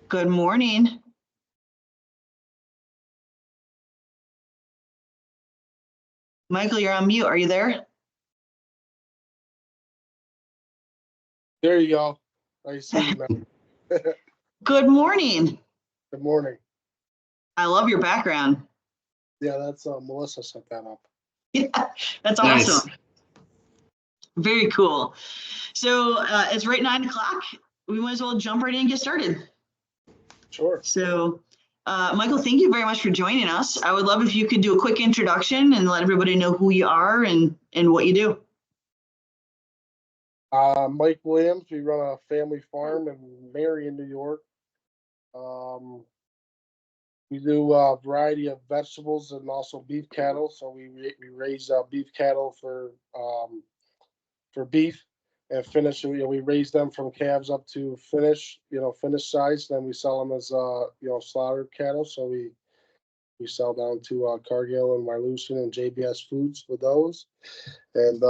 Good morning. Michael, you're on mute. Are you there? There you go. I see you now. Good morning. Good morning. I love your background. Yeah, that's Melissa set that up. Yeah, that's Nice. awesome. Very cool. So it's right 9 o'clock. We might as well jump right in and get started. Sure. So, Michael, thank you very much for joining us. I would love if you could do a quick introduction and let everybody know who you are and what you do. Mike Willams. We run a family farm in Marion, New York. We do a variety of vegetables and also beef cattle. So we raise beef cattle for beef and finish. We raise them from calves up to finish size. Then we sell them as slaughtered cattle. So we sell down to Cargill and Wyalusing and JBS Foods with those. And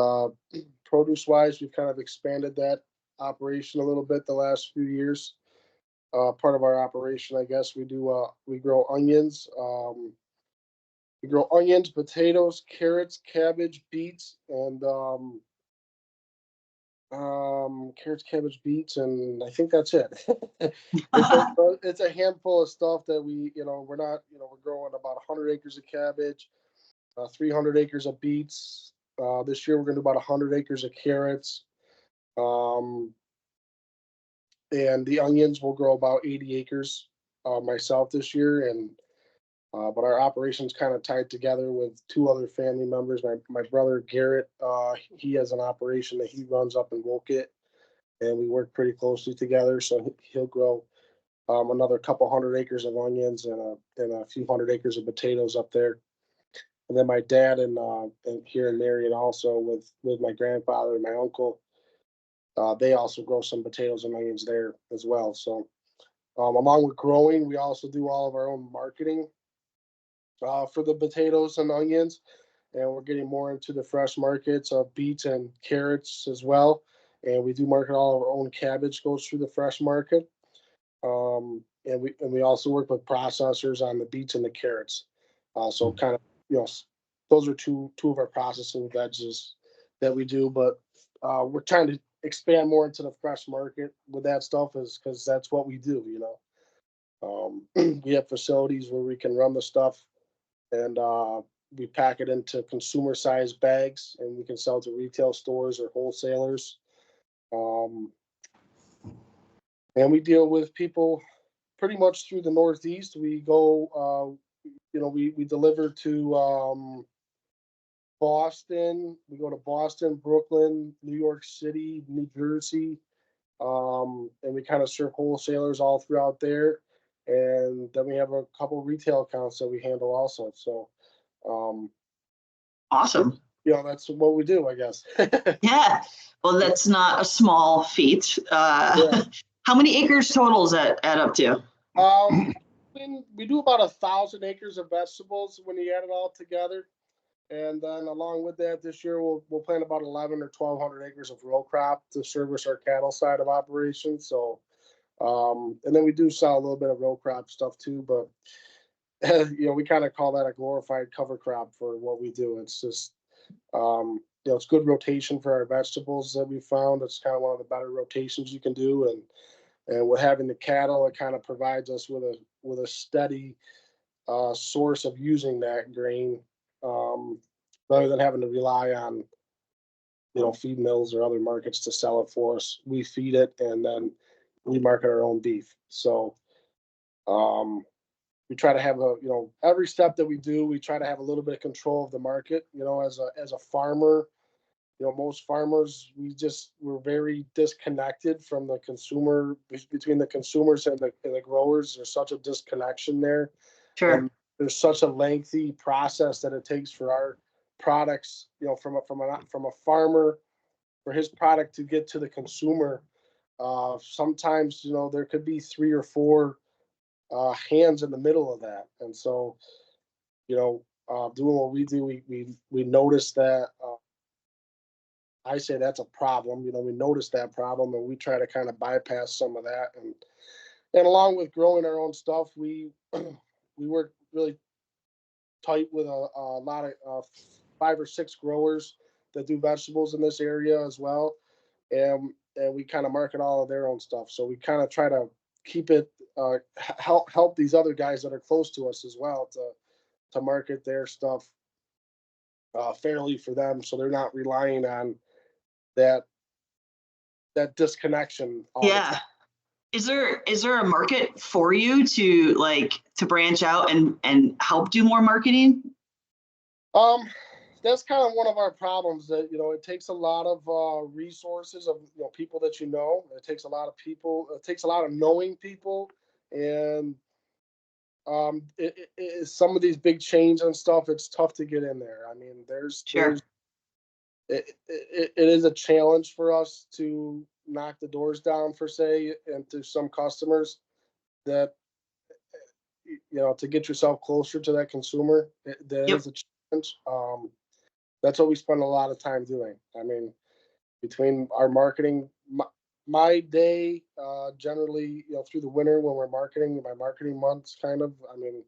produce wise, we've kind of expanded that operation a little bit the last few years. Part of our operation, I guess, we grow onions. We grow onions, potatoes, carrots, cabbage, beets, and carrots, cabbage, beets, and I think that's it. It's a handful of stuff that we're growing about 100 acres of cabbage, 300 acres of beets. This year we're going to do about 100 acres of carrots. And the onions will grow about 80 acres myself this year. And but our operation's kind of tied together with two other family members. My brother Garrett, he has an operation that he runs up in Woket, and we work pretty closely together. So he'll grow another couple 100 acres of onions and a few 100 acres of potatoes up there. And then my dad and here in Marion also with my grandfather and my uncle, they also grow some potatoes and onions there as well. So along with growing, we also do all of our own marketing for the potatoes and onions. And we're getting more into the fresh markets of beets and carrots as well. And we do market all of our own cabbage goes through the fresh market. And we also work with processors on the beets and the carrots. So kind of, those are two of our processing veggies that we do. But we're trying to expand more into the fresh market with that stuff because that's what we do. We have facilities where we can run the stuff and we pack it into consumer sized bags and we can sell to retail stores or wholesalers. And we deal with people pretty much through the Northeast. We go, we deliver to Boston. We go to Boston, Brooklyn, New York City, New Jersey. And we kind of serve wholesalers all throughout there. And then we have a couple of retail accounts that we handle also. So, Awesome. That's what we do, I guess. Yeah. Well, that's not a small feat. Yeah. How many acres total is that add up to? We do about 1,000 acres of vegetables when you add it all together. And then along with that, this year we'll plant about 1,100 or 1,200 acres of row crop to service our cattle side of operations. So, and then we do sell a little bit of row crop stuff too, but we kind of call that a glorified cover crop for what we do. It's just, it's good rotation for our vegetables that we found. It's kind of one of the better rotations you can do. And with having the cattle, it kind of provides us with a steady source of using that grain, rather than having to rely on, feed mills or other markets to sell it for us. We feed it and then we market our own beef. So we try to have every step that we do, we try to have a little bit of control of the market. As a farmer, most farmers, we're very disconnected from the consumer, between the consumers and the growers. There's such a disconnection there. Sure. And there's such a lengthy process that it takes for our products, from a farmer, for his product to get to the consumer. Sometimes, there could be 3 or 4 hands in the middle of that. And so, doing what we do, we notice that. I say that's a problem. We notice that problem and we try to kind of bypass some of that And along with growing our own stuff, we we work really tight with a lot of 5 or 6 growers that do vegetables in this area as well, and we kind of market all of their own stuff. So we kind of try to keep it help these other guys that are close to us as well to market their stuff fairly for them, so they're not relying on that disconnection all the Yeah. time. Is there a market for you to branch out and help do more marketing? That's kind of one of our problems, that it takes a lot of resources of people that it takes a lot of people, it takes a lot of knowing people, and some of these big chains and stuff, it's tough to get in there. I mean, Sure. it is a challenge for us to knock the doors down, for say, and to some customers, that to get yourself closer to that consumer, that Yep. is a challenge. That's what we spend a lot of time doing. I mean, between our marketing, my day, generally, through the winter when we're marketing, my marketing months, kind of, I mean,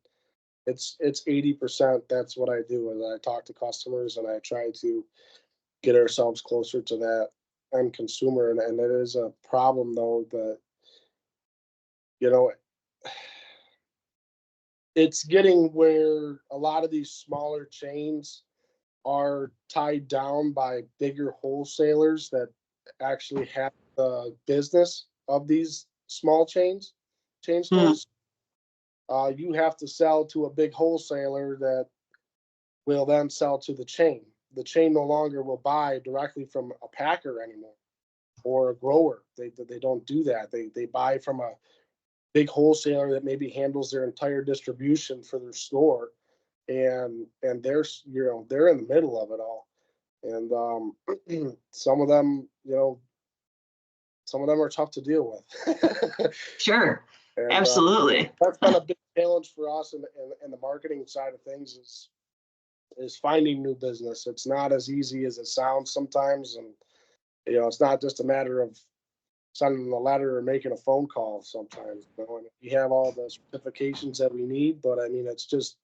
it's 80%. That's what I do, is I talk to customers and I try to get ourselves closer to that end consumer. And it is a problem, though, that, you know, it's getting where a lot of these smaller chains are tied down by bigger wholesalers that actually have the business of these small chain Mm, stores. You have to sell to a big wholesaler that will then sell to the chain. The chain no longer will buy directly from a packer anymore, or a grower. They don't do that. They buy from a big wholesaler that maybe handles their entire distribution for their store, and they're in the middle of it all. And some of them, are tough to deal with. sure. And Absolutely. that's been a big challenge for us in the marketing side of things, is finding new business. It's not as easy as it sounds sometimes, and it's not just a matter of sending a letter or making a phone call sometimes. And we have all the certifications that we need, but I mean, it's just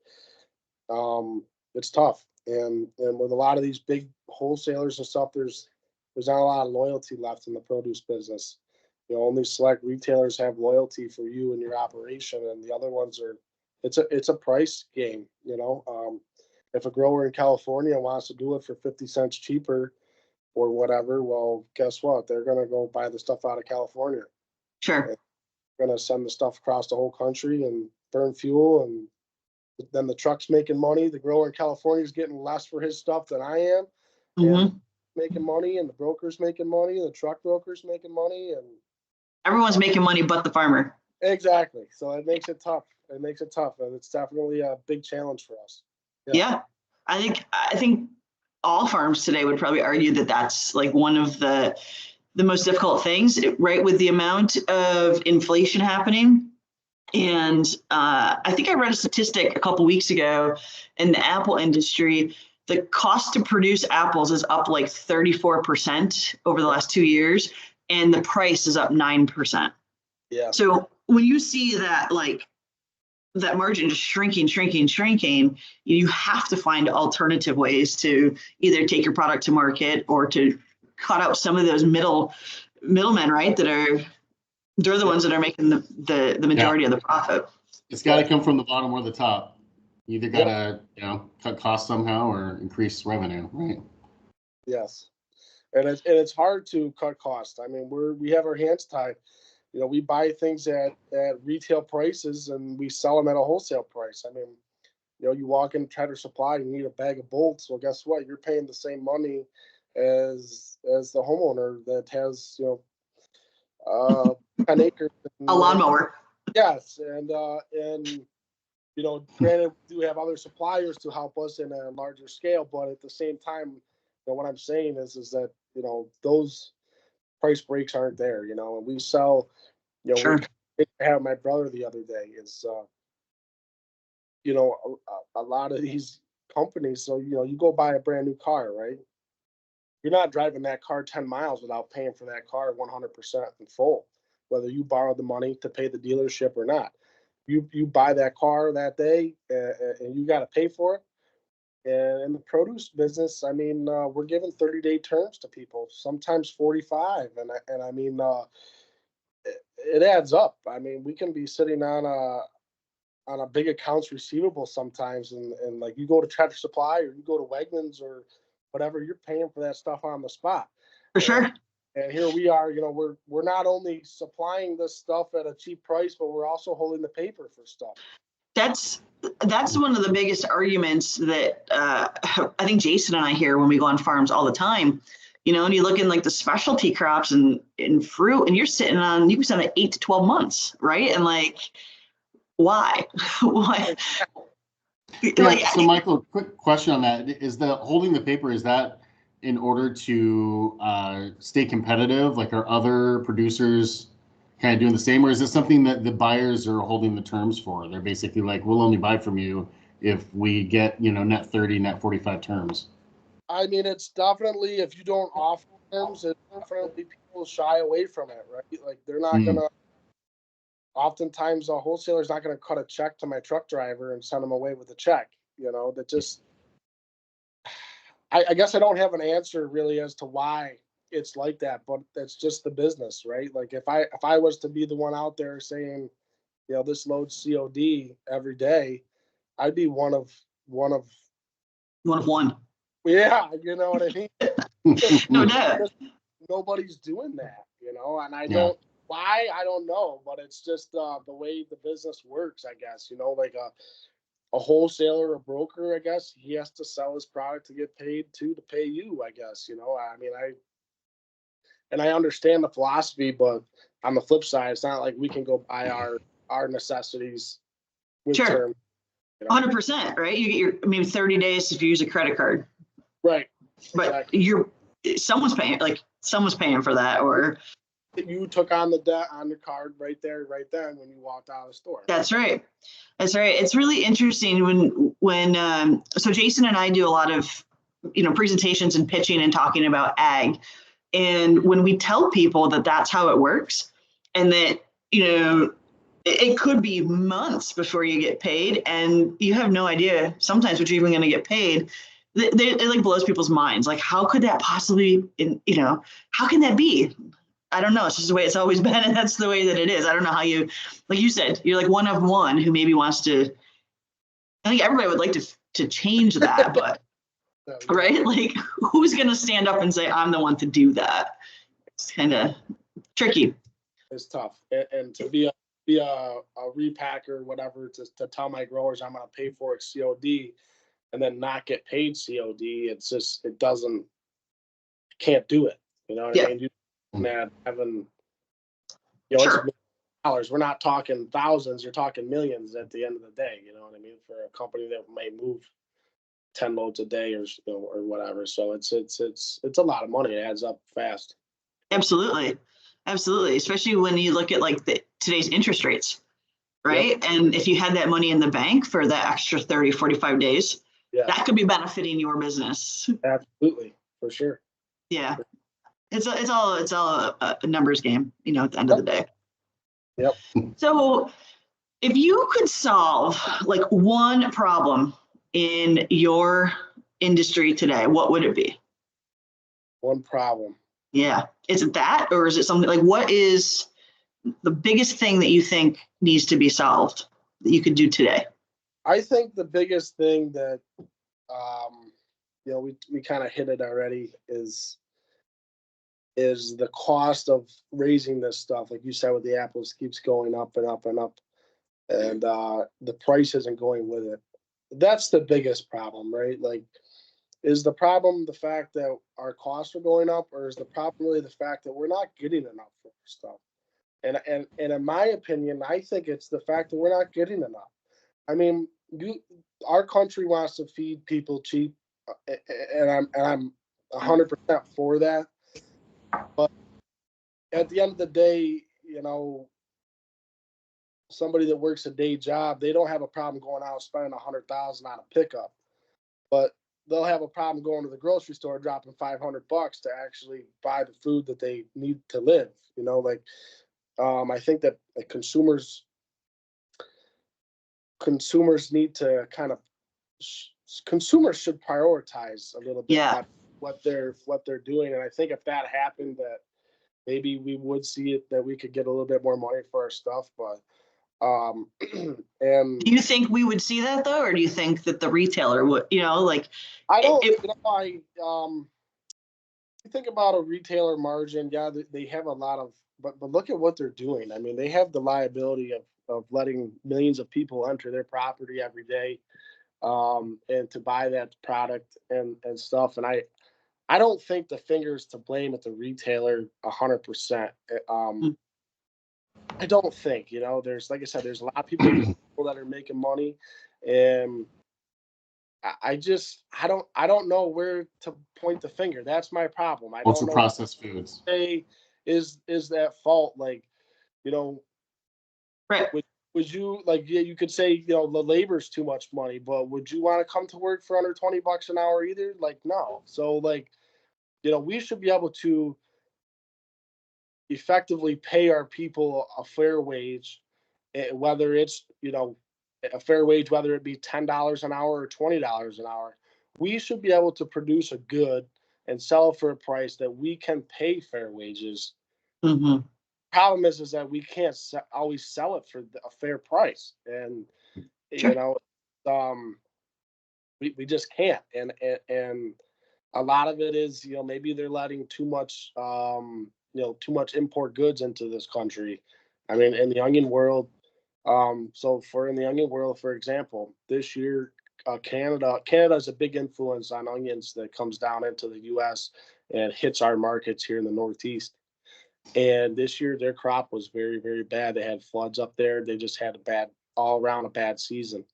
it's tough. And with a lot of these big wholesalers and stuff, there's not a lot of loyalty left in the produce business. Only select retailers have loyalty for you and your operation, and the other ones are, it's a price game. If a grower in California wants to do it for 50 cents cheaper or whatever, well, guess what? They're going to go buy the stuff out of California. Sure. They're going to send the stuff across the whole country and burn fuel, and then the truck's making money. The grower in California is getting less for his stuff than I am, and Hmm. making money, and the broker's making money, and the truck broker's making money, and Everyone's making money but the farmer. exactly. So it makes it tough. And it's definitely a big challenge for us. Yeah. Yeah. I think all farms today would probably argue that that's like one of the most difficult things, right? With the amount of inflation happening. And I think I read a statistic a couple weeks ago in the apple industry. The cost to produce apples is up like 34% over the last 2 years, and the price is up 9%. Yeah. So when you see that, like, that margin just shrinking, you have to find alternative ways to either take your product to market or to cut out some of those middlemen, right? They're the ones that are making the majority of the profit. It's got to come from the bottom or the top. You either got to, cut costs somehow or increase revenue, right? Yes. And it's hard to cut costs. I mean, we have our hands tied. We buy things at retail prices and we sell them at a wholesale price. I mean, you walk in Tractor Supply, you need a bag of bolts. Well, guess what? You're paying the same money as the homeowner that has 10 acres. A lawnmower. Yes, and granted, we do have other suppliers to help us in a larger scale, but at the same time, what I'm saying is that those price breaks aren't there. And we sell. Sure. We had my brother the other day is, a lot of these companies. So, you go buy a brand new car, right? You're not driving that car 10 miles without paying for that car 100% in full. whether you borrowed the money to pay the dealership or not. You buy that car that day, and you got to pay for it. And in the produce business, I mean, we're giving 30-day terms to people, sometimes 45, and I mean, it adds up. I mean, we can be sitting on a big accounts receivable sometimes, and like you go to Tractor Supply or you go to Wegmans or whatever, you're paying for that stuff on the spot. For sure. And here we are, you know, we're not only supplying this stuff at a cheap price, but we're also holding the paper for stuff. That's one of the biggest arguments that I think Jason and I hear when we go on farms all the time. You know, and you look in like the specialty crops and fruit, and you can send it 8 to 12 months, right? And like, why? Why? Yeah, Like, so Michael, quick question on that. Is the holding the paper, is that in order to stay competitive? Like, are other producers kind of doing the same, or is this something that the buyers are holding the terms for? They're basically like, we'll only buy from you if we get, you know, net 30, net 45 terms. I mean, it's definitely, if you don't offer terms, it definitely people shy away from it, right? Like they're not gonna. Oftentimes, a wholesaler's not gonna cut a check to my truck driver and send him away with a check. You know, that just. I guess I don't have an answer really as to why it's like that, but that's just the business, right? Like if I was to be the one out there saying, you know, this loads COD every day, I'd be one of one. Yeah, you know what I mean? No doubt. Nobody's doing that, you know, and I don't know, but it's just the way the business works, I guess, you know, like a wholesaler, a broker, I guess he has to sell his product to get paid to pay you, I guess, you know, I mean, I understand the philosophy, but on the flip side, it's not like we can go buy our necessities with Sure. terms. You know? 100%, right? You get maybe 30 days if you use a credit card. Right. But someone's paying for that, or you took on the debt on the card right there, right then when you walked out of the store. That's right. It's really interesting when so Jason and I do a lot of, you know, presentations and pitching and talking about ag. And when we tell people that that's how it works, and that, you know, it could be months before you get paid, and you have no idea sometimes what you're even going to get paid. It like blows people's minds. Like, how could that possibly, you know, how can that be? I don't know. It's just the way it's always been, and that's the way that it is. I don't know how you, like you said, you're like one of one who maybe wants to. I think everybody would like to change that, but right? Like, who's going to stand up and say, I'm the one to do that? It's kind of tricky. It's tough. And to be a repacker, whatever, to tell my growers I'm going to pay for it COD and then not get paid COD, it's just, can't do it. You know what I mean? You not having, you know, Sure. it's dollars. We're not talking thousands, you're talking millions at the end of the day. You know what I mean? For a company that may move 10 loads a day or whatever. So it's a lot of money. It adds up fast. Absolutely. Especially when you look at like today's interest rates, right? Yep. And if you had that money in the bank for that extra 30, 45 days, that could be benefiting your business. Absolutely. For sure. Yeah. It's all a numbers game, you know, at the end of the day. Yep. So if you could solve like one problem in your industry today, what would it be? One problem. Yeah. Is it that, or is it something like, what is the biggest thing that you think needs to be solved that you could do today? I think the biggest thing that, you know, we kind of hit it already is the cost of raising this stuff. Like you said, with the apples keeps going up and up and up, and the price isn't going with it. That's the biggest problem, right? Like, is the problem the fact that our costs are going up, or is the problem really the fact that we're not getting enough for stuff? And in my opinion, I think it's the fact that we're not getting enough. I mean, our country wants to feed people cheap, and I'm 100% for that. But at the end of the day, you know, somebody that works a day job, they don't have a problem going out and spending $100,000 on a pickup, but they'll have a problem going to the grocery store, dropping $500 to actually buy the food that they need to live. You know, like I think that the consumers need to kind of consumers should prioritize a little bit Yeah. what they're doing, and I think if that happened, that maybe we would see it, that we could get a little bit more money for our stuff. But and Do you think we would see that though, or do you think that the retailer would? Like I don't. You think about a retailer margin. Yeah, they have a lot of, but look at what they're doing. I mean, they have the liability of letting millions of people enter their property every day, and to buy that product and stuff. And I don't think the finger's to blame at the retailer 100%. I don't think, there's, like I said, there's a lot of people that are making money, and I don't know where to point the finger. That's my problem. I don't Also know processed foods. say is that fault, like, right. would you, like, yeah, you could say, the labor's too much money, but would you want to come to work for under $20 an hour either? Like, no. So, like, we should be able to effectively pay our people a fair wage, whether it's, a fair wage, whether it be $10 an hour or $20 an hour. We should be able to produce a good and sell it for a price that we can pay fair wages. Mm-hmm. Problem is that we can't always sell it for a fair price, and Sure. we just can't. And a lot of it is, maybe they're letting too much import goods into this country. I mean, in the onion world, in the onion world, for example, this year, Canada is a big influence on onions that comes down into the U.S. and hits our markets here in the Northeast. And this year, their crop was very, very bad. They had floods up there. They just had all around a bad season.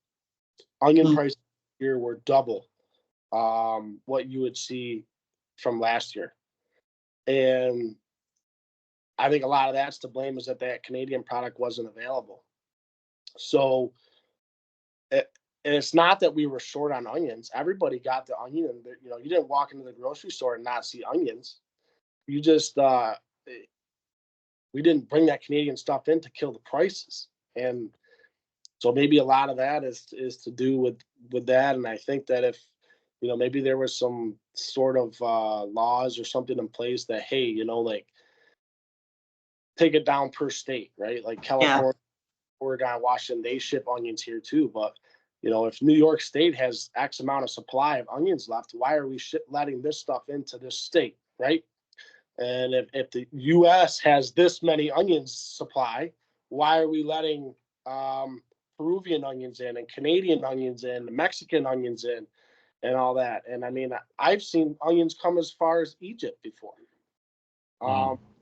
Onion prices here were double what you would see from last year. And I think a lot of that's to blame, is that Canadian product wasn't available. So, and it's not that we were short on onions. Everybody got the onion, and you didn't walk into the grocery store and not see onions. You just we didn't bring that Canadian stuff in to kill the prices, and so maybe a lot of that is to do with that. And I think that if maybe there was some sort of laws or something in place that, hey, like, take it down per state, right? Like California, Oregon, Washington, they ship onions here too. But if New York State has X amount of supply of onions left, why are we letting this stuff into this state, right? And if the U.S. has this many onions supply, why are we letting Peruvian onions in, and Canadian onions in, Mexican onions in, and all that? And I mean, I've seen onions come as far as Egypt before.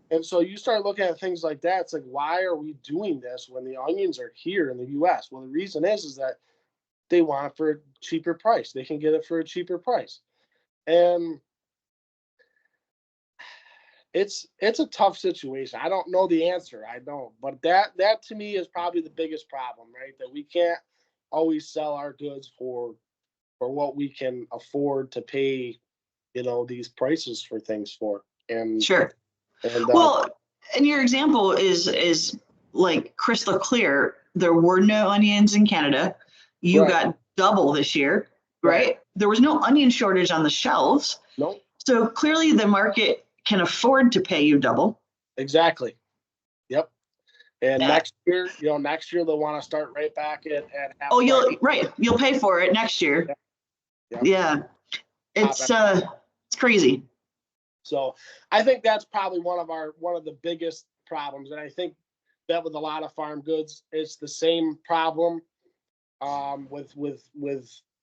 And so you start looking at things like that. It's like, why are we doing this when the onions are here in the U.S.? Well, the reason is that they want it for a cheaper price. They can get it for a cheaper price. And it's a tough situation. I don't know the answer. I don't. But that to me is probably the biggest problem, right? That we can't always sell our goods for what we can afford to pay, these prices for things for. And sure. And well, and your example is like crystal clear. There were no onions in Canada. You Right. got double this year, right? There was no onion shortage on the shelves. Nope. So clearly the market can afford to pay you double. Exactly. Yep. And next year they'll want to start right back at half price. You'll pay for it next year. Yep. Yeah. It's crazy. So I think that's probably one of the biggest problems. And I think that with a lot of farm goods, it's the same problem with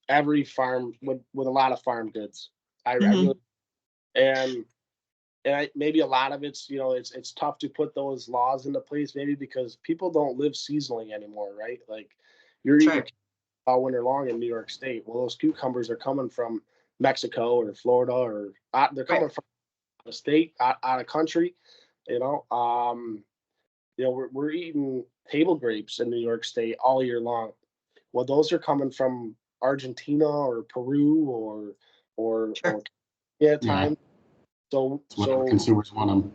every farm, with a lot of farm goods. I really, and maybe a lot of it's, it's tough to put those laws into place, maybe because people don't live seasonally anymore, right? Like, you're eating all winter long in New York State. Well, those cucumbers are coming from Mexico or Florida, or they're coming from the state, out of country. We're eating table grapes in New York State all year long. Well, those are coming from Argentina or Peru or time. So consumers want them.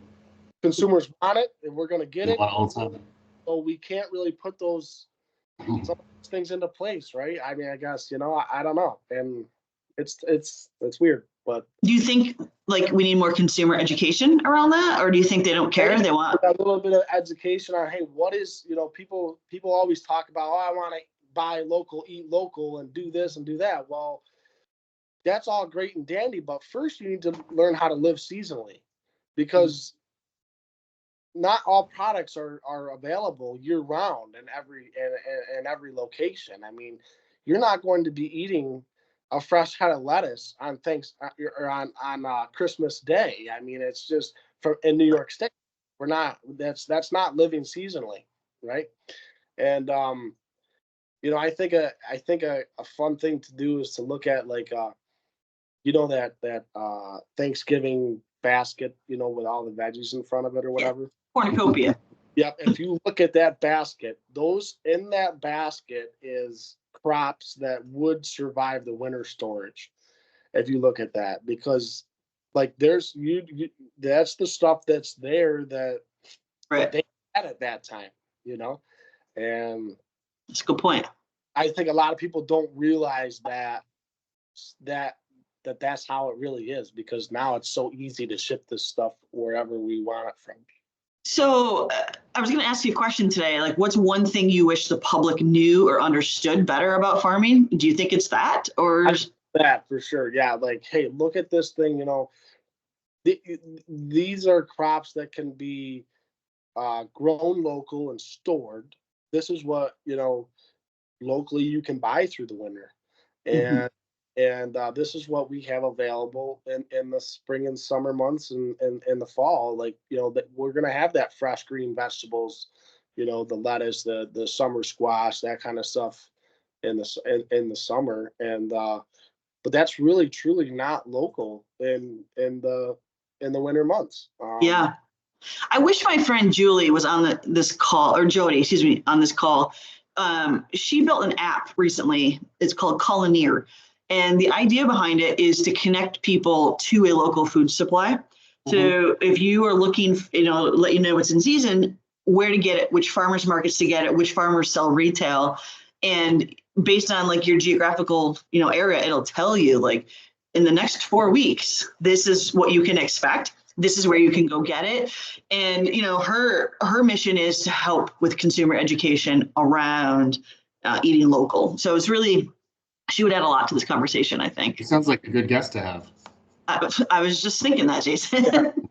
consumers want it and we're going to get They it. want it all the time. So we can't really put some of those things into place, right? I mean, I guess, I don't know. And it's weird, but. Do you think like we need more consumer education around that? Or do you think they don't care? They want a little bit of education on, hey, what is, people always talk about, oh, I want to buy local, eat local and do this and do that. Well, that's all great and dandy, but first you need to learn how to live seasonally, because not all products are available year round in every location. I mean, you're not going to be eating a fresh head of lettuce on Christmas Day. I mean, it's just in New York State. That's not living seasonally, right? And I think a fun thing to do is to look at like that Thanksgiving basket, with all the veggies in front of it or whatever. cornucopia. Yep. If you look at that basket, those in that basket is crops that would survive the winter storage. If you look at that, because like there's that's the stuff that's there that Right. they had at that time, and That's a good point. I think a lot of people don't realize that's how it really is, because now it's so easy to ship this stuff wherever we want it from. So I was going to ask you a question today. Like, what's one thing you wish the public knew or understood better about farming? Do you think it's that, or that for sure? Yeah. Like, hey, look at this thing. These are crops that can be grown local and stored. This is what locally you can buy through the winter, and this is what we have available in the spring and summer months and in the fall. Like, that we're going to have that fresh green vegetables, the lettuce, the summer squash, that kind of stuff in the summer. And, but that's really truly not local in the winter months. Yeah. I wish my friend Julie was on this call, or Jody, excuse me, on this call. She built an app recently. It's called Culineer. And the idea behind it is to connect people to a local food supply. So if you are looking, let you know what's in season, where to get it, which farmers markets to get it, which farmers sell retail. And based on like your geographical, area, it'll tell you like in the next 4 weeks, this is what you can expect. This is where you can go get it. And, her mission is to help with consumer education around eating local. So it's really, she would add a lot to this conversation, I think. It sounds like a good guest to have. I was just thinking that, Jason. And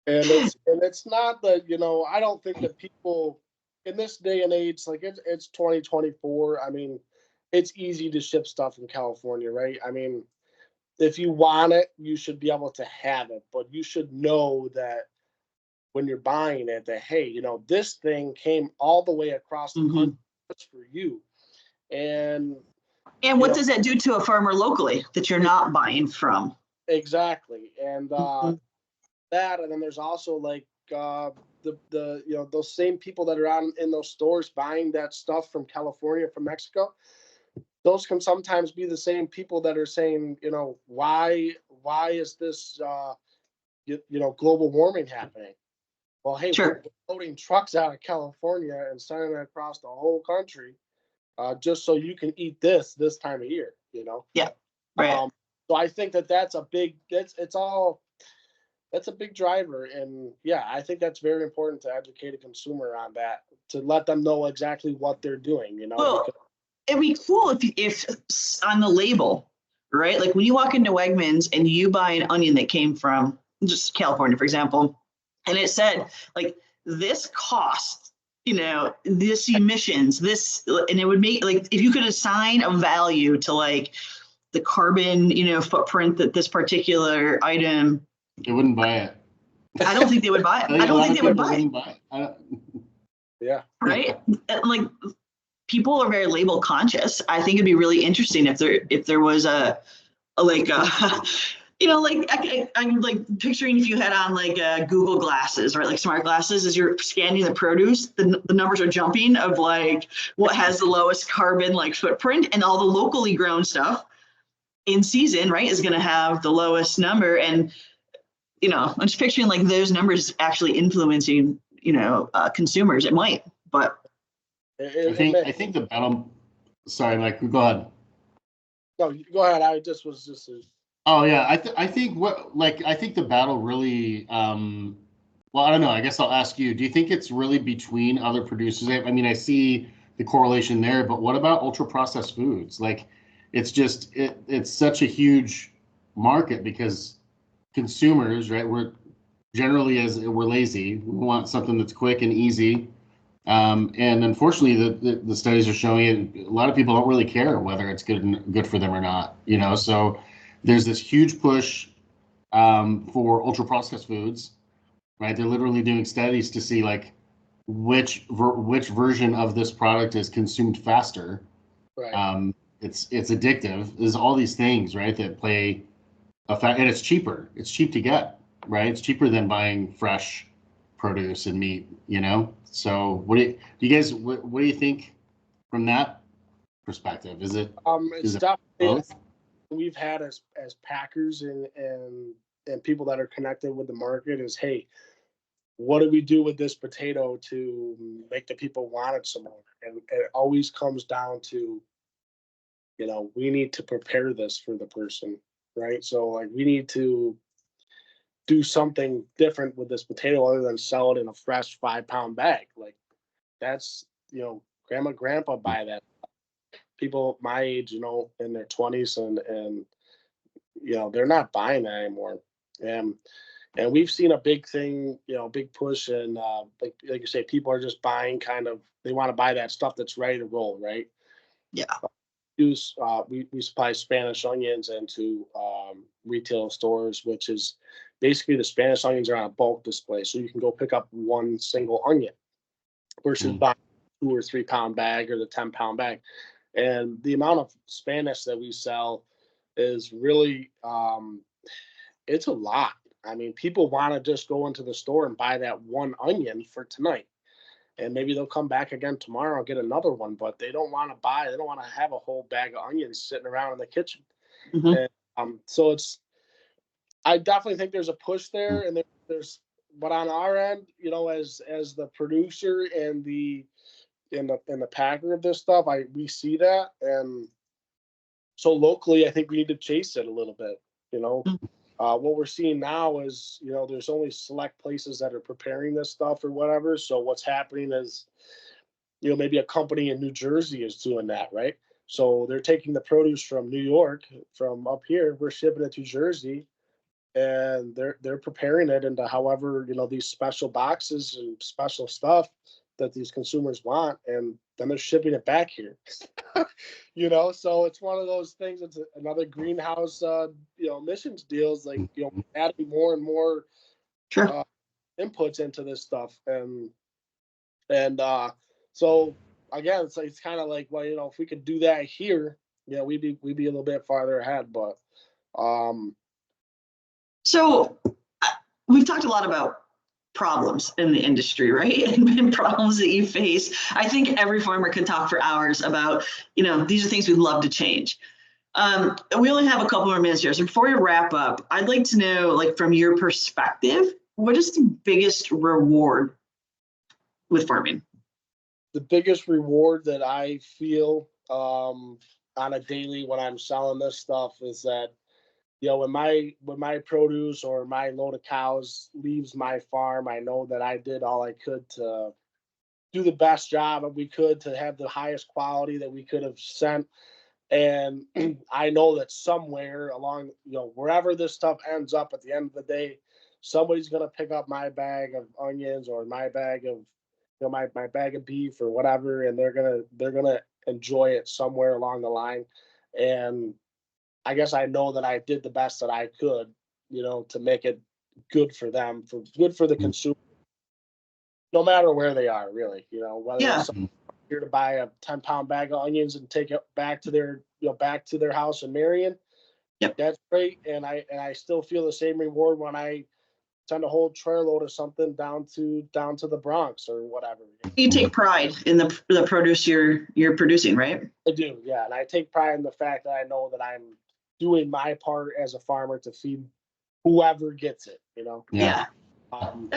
it's not that, I don't think that people in this day and age, like it's 2024. I mean, it's easy to ship stuff from California, right? I mean, if you want it, you should be able to have it, but you should know that when you're buying it, that, hey, this thing came all the way across the country just for you. And what does that do to a farmer locally that you're not buying from? Exactly. And that, and then there's also like those same people that are out in those stores buying that stuff from California, from Mexico. Those can sometimes be the same people that are saying, why is this global warming happening? Well, hey, sure. We're loading trucks out of California and sending it across the whole country. Just so you can eat this time of year, Yeah, right. So I think that's a big driver, and yeah, I think that's very important to educate a consumer on that, to let them know exactly what they're doing. Well, it'd be cool if on the label, right? Like when you walk into Wegmans and you buy an onion that came from just California, for example, and it said like this cost. This emissions, and it would make like if you could assign a value to like the carbon, footprint that this particular item. They wouldn't buy it. I don't think they would buy it. I don't think they would buy it. Yeah. Right. Like people are very label conscious. I think it'd be really interesting if there was I'm like picturing if you had on like Google glasses, right? Like smart glasses, as you're scanning the produce, the numbers are jumping of like what has the lowest carbon like footprint, and all the locally grown stuff in season, right, is going to have the lowest number. And you know, I'm just picturing like those numbers actually influencing, you know, consumers. It might, but I think the battle. Sorry, Mike. Go ahead. No, go ahead. I just was just. Oh yeah, I think I think the battle really. Well, I don't know. I guess I'll ask you. Do you think it's really between other producers? I mean, I see the correlation there, but what about ultra processed foods? Like, it's just it's such a huge market because consumers, right? We're lazy. We want something that's quick and easy. And unfortunately, the studies are showing it. A lot of people don't really care whether it's good for them or not. You know, so there's this huge push for ultra processed foods, right? They're literally doing studies to see like which version of this product is consumed faster. Right. It's addictive. There's all these things, right, that play a fact, and it's cheaper. It's cheap to get, right? It's cheaper than buying fresh produce and meat, you know? So what do you guys, what do you think from that perspective? Is it It's it definitely both? we've had as packers and people that are connected with the market is, hey, what do we do with this potato to make the people want it some more? And it always comes down to, you know, we need to prepare this for the person, right? So like we need to do something different with this potato other than sell it in a fresh 5-pound bag. Like that's, you know, grandma, grandpa buy that. People my age, you know, in their 20s and you know, they're not buying that anymore. And we've seen a big thing, you know, big push and like you say, people are just buying kind of they want to buy that stuff that's ready to roll, right? yeah. We supply Spanish onions into retail stores, which is basically the Spanish onions are on a bulk display, so you can go pick up one single onion versus buying 2 or 3 pound bag or the 10-pound bag. And the amount of Spanish that we sell is really it's a lot. I mean, people want to just go into the store and buy that one onion for tonight. And maybe they'll come back again tomorrow and get another one, but they don't want to have a whole bag of onions sitting around in the kitchen. Mm-hmm. And so I definitely think there's a push there, and but on our end, you know, as the producer and the packer of this stuff, we see that, and so locally, I think we need to chase it a little bit, you know. What we're seeing now is, you know, there's only select places that are preparing this stuff or whatever. So what's happening is, you know, maybe a company in New Jersey is doing that, right? So they're taking the produce from New York, from up here, we're shipping it to Jersey, and they're preparing it into however, you know, these special boxes and special stuff that these consumers want, and then they're shipping it back here. You know, so it's one of those things. It's another greenhouse, you know, emissions deals. Like, you know, adding more and more Sure. inputs into this stuff, and so again, it's kind of like, well, you know, if we could do that here, you know, we'd be a little bit farther ahead. But So we've talked a lot about problems in the industry, right? And problems that you face. I think every farmer could talk for hours about, you know, these are things we'd love to change. We only have a couple more minutes here. So before we wrap up, I'd like to know, like, from your perspective, what is the biggest reward with farming? the biggest reward that I feel on a daily when I'm selling this stuff is that, you know, when my produce or my load of cows leaves my farm, I know that I did all I could to do the best job that we could to have the highest quality that we could have sent. And I know that somewhere along, you know, wherever this stuff ends up at the end of the day, somebody's gonna pick up my bag of onions or my bag of, you know, my bag of beef or whatever, and they're gonna enjoy it somewhere along the line. And I guess I know that I did the best that I could, you know, to make it good for them, good for the consumer, no matter where they are, really. You know, whether Yeah. it's here to buy a 10-pound bag of onions and take it back to their, you know, back to their house in Marion. Yep. That's great, and I still feel the same reward when I send a whole trailer load of something down to the Bronx or whatever. You take pride in the produce you're producing, right? I do, yeah, and I take pride in the fact that I know that I'm doing my part as a farmer to feed whoever gets it, you know? Yeah. Um,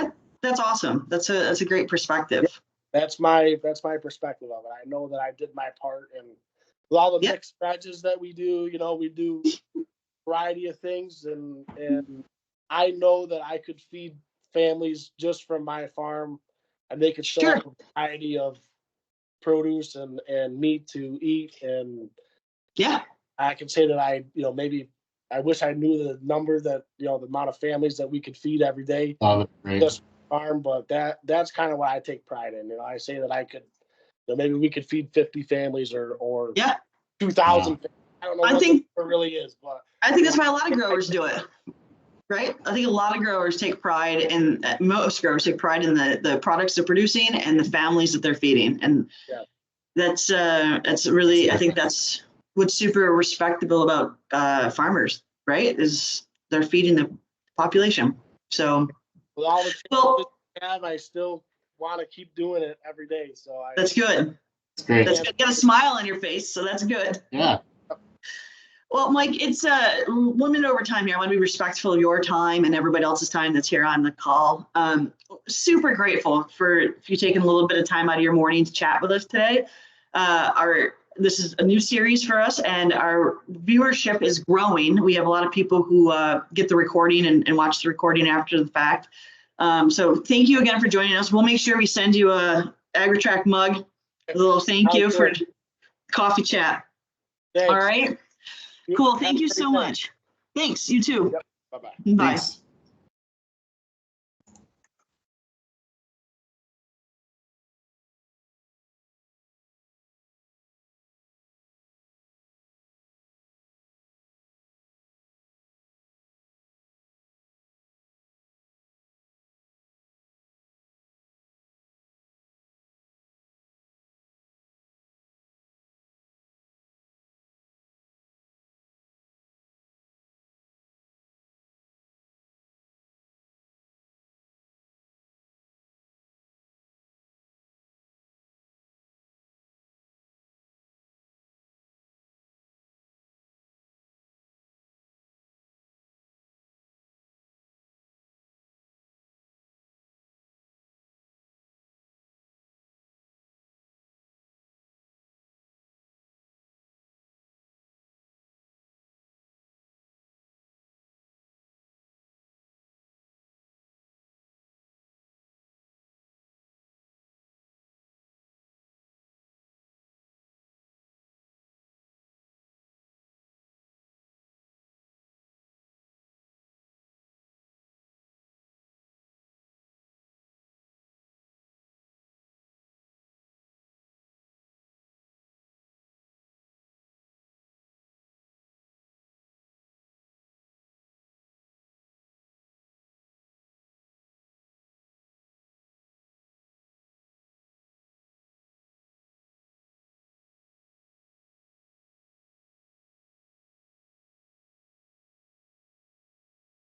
That's awesome. That's a great perspective. that's my perspective of it. I know that I did my part, and with all the Yep. mixed veggies that we do, you know, we do a variety of things, and I know that I could feed families just from my farm, and they could still Sure. have a variety of produce and meat to eat. And Yeah. I can say that maybe I wish I knew the number that, the amount of families that we could feed every day. Oh, that's great. Just farm, but that's kind of what I take pride in. I say that I could, maybe we could feed 50 families or Yeah. 2,000. Yeah. I don't know I what think it really is, but I think that's why a lot of growers do it, right? I think a lot of growers take pride in, most growers take pride in the products they're producing and the families that they're feeding. And yeah, that's really, I think that's what's super respectable about farmers, right? Is they're feeding the population. So, with all the well, challenges I have, I still want to keep doing it every day. So that's good. That's great. That's good. You got a smile on your face, so that's good. Yeah. Well, Mike, it's 1 minute over time here. I want to be respectful of your time and everybody else's time that's here on the call. Super grateful for you taking a little bit of time out of your morning to chat with us today. This is a new series for us, and our viewership is growing. We have a lot of people who get the recording and watch the recording after the fact. So thank you again for joining us. We'll make sure we send you a Agri-Trak mug, a little thank you for coffee chat. Thanks. All right. Cool. Thank you so much. Thanks. You too. Yep. Bye-bye. Bye. Thanks.